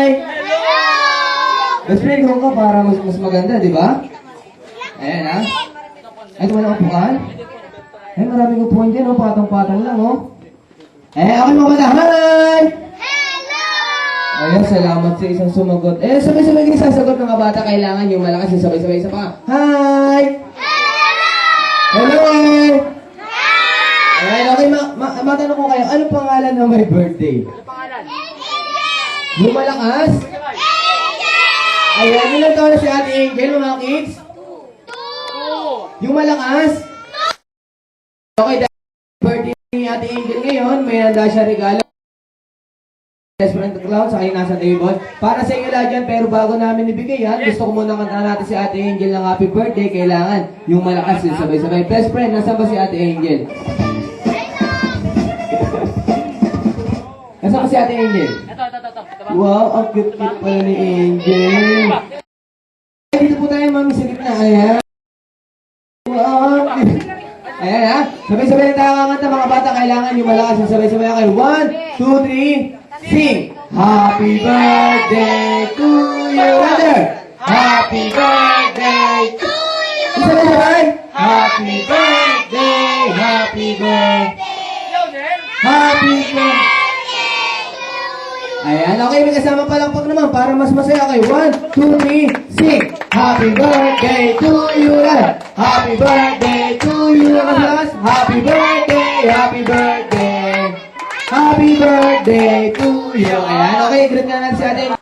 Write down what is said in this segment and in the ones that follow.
Hi! Best friend ko para mas maganda, di ba? Ayan, ha? Ay, ito walang upuan? Ay, maraming upuan dyan, oh. Patang-patang lang, oh. Eh, okay mga bata. Hi! Ayan, salamat sa isang sumagot. Eh, sabay-sabay kayo sasagot mga bata. Kailangan yung malakas yung sabay-sabay. Isa pa. Hi! Hello! Ayan, okay. Matanong ko kayo, ano pangalan ng my birthday? Ano pangalan? Yung malakas? Ayan, ilan taon na si Ate Angel, mga kids? Yung malakas? Okay, dahil birthday ni Ate Angel ngayon, may handa siya regalo. Best friend clown, sa kayo nasa table. Para sa inyo lahat yan, pero bago namin ibigay yan, gusto ko muna kanta natin si Ate Angel ng happy birthday. Kailangan yung malakas yung sabay-sabay. Best friend, nasaan ba si Ate Angel? Nasaan ba si Ate Angel? Ito. Wow, ang cute-cute pala ni Angel. Dito po tayo, mami, sa gitna. Ayan. Wow, ayan, ha? Sabay-sabay na tayo kakanta, mga bata. Kailangan yung malakas yung sabay-sabay na kayo. 1, 2, 3, sing! Happy birthday to you, brother! Happy birthday to you! Sabay-sabay! Happy birthday! Happy birthday! Happy birthday! Ayan, okay, may kasama palakpak naman para mas masaya kayo. 1, 2, 3, sing! Happy birthday to you, brother! Happy birthday to you, mas happy birthday! Happy birthday! Happy birthday to you! Ayan, okay, greet nga natin si ating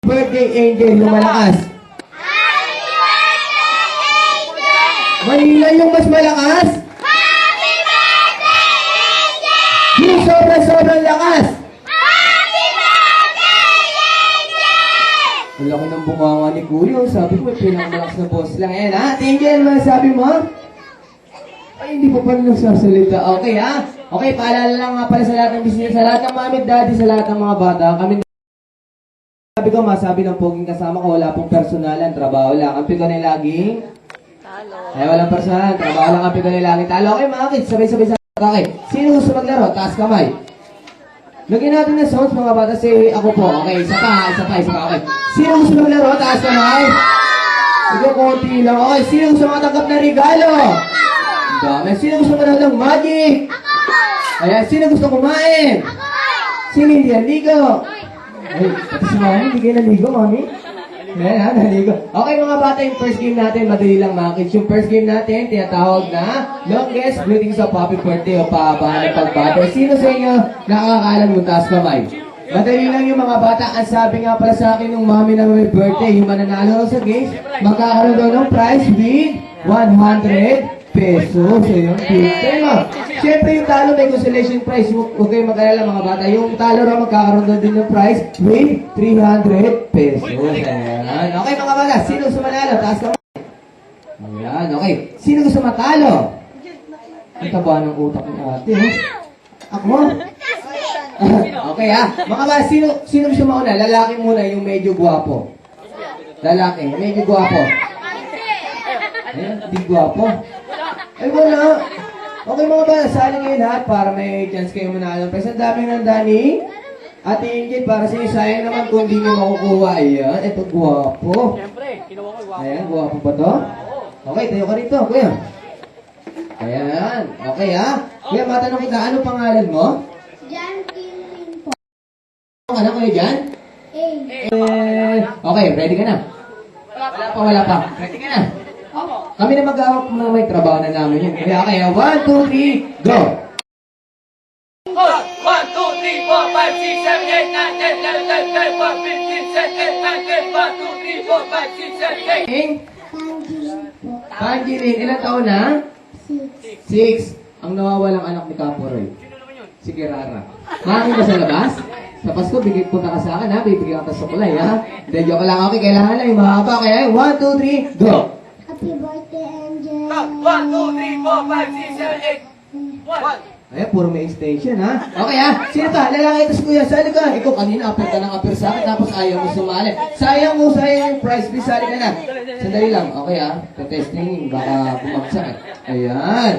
birthday angel, yung malakas. Happy birthday, Angel! Manila yung mas malakas. Happy birthday, Angel! Yung sobrang lakas. Happy birthday, Angel! Ang laki ng bunganga ni Kuya. Sabi ko, pinakamalakas na boss lang. Ayan, ha? Angel, ano sabi mo? Ay, hindi pa pala nagsasalita. Okay, ha? Okay, paalala lang nga pala sa lahat ng business, sa lahat ng mami at daddy, sa lahat ng mga bata. Kami sabi ko, masabi ng poging kasama ko, wala pong personalan, trabaho lang. Ang pigo na laging talo. Ay, walang personalan, trabaho lang. Ang pigo na laging talo. Okay, mga kids, sabay-sabay sa okay. Sino gusto maglaro? Taas kamay. Lagyan natin ng sounds, mga bata. Say, ako po. Okay, isa pa. Okay. Sino gusto maglaro? Taas kamay. Sige, konti lang. Okay, sino gusto matanggap na regalo? Ang dami. Sino gusto manood ng magic? Ayan, sino gusto kumain? Sino hindi naligo? Ay, pati si mami, hindi kayo naligo, mami? Ayan ha, naligo. Okay mga bata, yung first game natin, madali lang mga kids. Yung first game natin, tinatawag na longest greetings of happy birthday o pahabaan ng pagbata. Sino sa inyo nakakaalam mo taas kamay? Madali lang yung mga bata. Ang sabi nga pala sa akin ng mami na may birthday, yung mananalo sa games, magkakaroon daw ng prize with 100 pesos. Ayun, birthday mo. Siyempre yung talo may consolation prize. Huwag kayong mag-alala mga bata. Yung talo raw magkakaroon daw din ng prize with 300 pesos. Ayan. Okay mga bata, sino gusto manalo? Taas ka. Ayan, okay. Sino gusto matalo? Ang taba ng utak ni ate. Ako? Okay ha. Mga bata, sino gusto mauna? Lalaki muna yung medyo guwapo. Lalaki, medyo guwapo. Ayan, di guwapo. Ay wala. Okay mga bata, sali ngayon lahat para may chance kayo manalo. Kasi ang daming nanda ni Ate Ingrid para sa inyo. Sayang naman kung di nyo makukuha. Ayan, ito guwapo. Siyempre, kinuha ko yung Ayan, guwapo ba to? Okay, tayo ka rito, kuya. Ayan, okay ha. Kuya, matanong kita, ano pangalan mo? John Killing po. Ano kuya dyan? Okay, ready ka na? Wala pa. Ready ka na? Kami na mag-awak ng may trabaho na namin yun. Kaya, 1, 2, 3, go! 1, 2, 3, 4, 5, 6, 7, 8, 9, 10, 11, 12, 13, 14, 15, 16, 17, 18, 1, 2, 3, 4, 5, 6, 7, 8. Panjilin, ilang taon na? 6. Ang nawawalang anak ni Kaporoy. Si Kirara. Mami ba sa labas? Sa Pasko, punta ka sa akin ha. Bibigyan ka sa kulay ha. Hindi, joke lang. Okay, kailangan lang yung mahaba. Kaya 1, 2, 3, go! Happy birthday, Angel! 1, 2, 3, 4, 5, 6, 7, 8. 1. Ayan, puro may extension, ha? Okay, ha? Sino pa? Lalaki ito si Kuya. Sali ka. Ikaw, kanina, apir ka ng apir sa akin, tapos ayaw mo sumali. Sayang yung prize. Please, sali ka na. Sandali lang. Okay, ha? Testing, baka bumagsak. Ayan.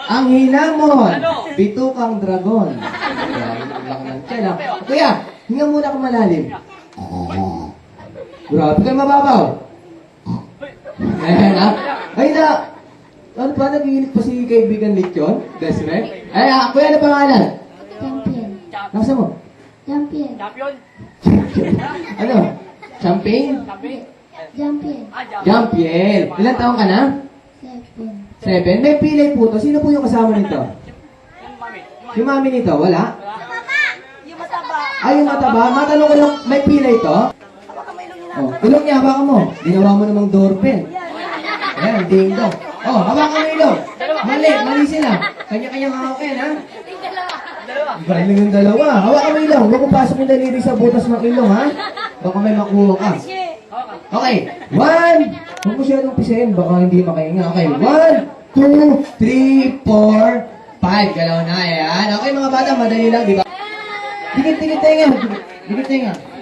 Ang hinamon. Bitukang dragon. Ayan, laki ng tiyan, ha? Kuya, hinga muna ka malalim. Grabe kayo mababaw. Ayan, ha? Ay, na. Ano pa, nagigilit pa si kaibigan Lechon? Best friend? Ay, kuya, ano pangalan? Champion. Nasa mo? Champion. Champion. Ano? Champagne? Champion. Champion. Jampiel. Ilan taong ka na? 7. 7. May pilay po to. Sino po yung kasama nito? Yung mami. Yung mami nito, wala? Yung mataba. Ay, yung mataba. Matanong ko lang, may pilay to? Oh, ilong niya, hawakan mo. Ginawa mo namang doorpen. Ayan, ding dong. Oh, hawakan mo ilong. Mali sila. Kanya-kanyang hawakin, ha? Dalawa. Galing yung dalawa. Hawakan mo ilong. Huwag mo pasok yung daliri sa butas ng ilong, ha? Baka may makuha ka. Okay. 1. Huwag mo siyang pisahin. Baka hindi makahinga. Okay. 1, 2, 3, 4, 5. Galaw na. Ayan. Okay, mga bata. Madali lang, di ba? Dikit tenga. Dikit tenga.